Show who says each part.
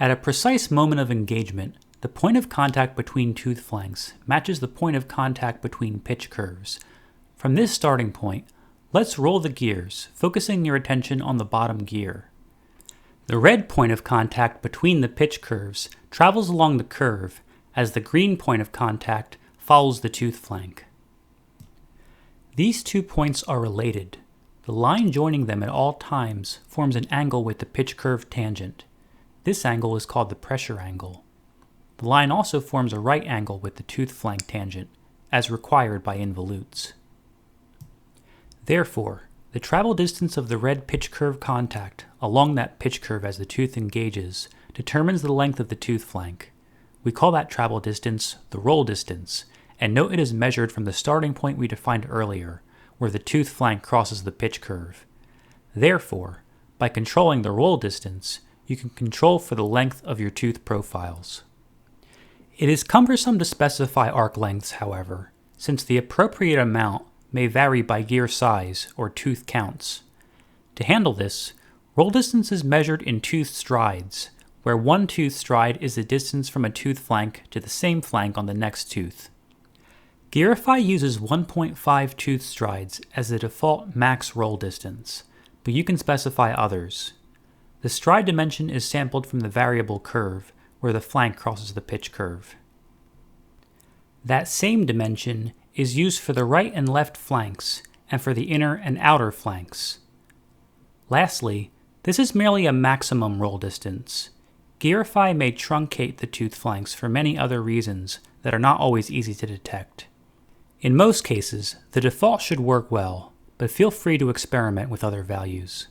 Speaker 1: At a precise moment of engagement, the point of contact between tooth flanks matches the point of contact between pitch curves. From this starting point, let's roll the gears, focusing your attention on the bottom gear. The red point of contact between the pitch curves travels along the curve as the green point of contact follows the tooth flank. These 2 points are related. The line joining them at all times forms an angle with the pitch curve tangent. This angle is called the pressure angle. The line also forms a right angle with the tooth flank tangent, as required by involutes. Therefore, the travel distance of the red pitch curve contact along that pitch curve as the tooth engages determines the length of the tooth flank. We call that travel distance the roll distance, and note it is measured from the starting point we defined earlier, where the tooth flank crosses the pitch curve. Therefore, by controlling the roll distance, you can control for the length of your tooth profiles. It is cumbersome to specify arc lengths, however, since the appropriate amount may vary by gear size or tooth counts. To handle this, roll distance is measured in tooth strides, where one tooth stride is the distance from a tooth flank to the same flank on the next tooth. Gearify uses 1.5 tooth strides as the default max roll distance, but you can specify others. The stride dimension is sampled from the variable curve, where the flank crosses the pitch curve. That same dimension is used for the right and left flanks, and for the inner and outer flanks. Lastly, this is merely a maximum roll distance. Gearify may truncate the tooth flanks for many other reasons that are not always easy to detect. In most cases, the default should work well, but feel free to experiment with other values.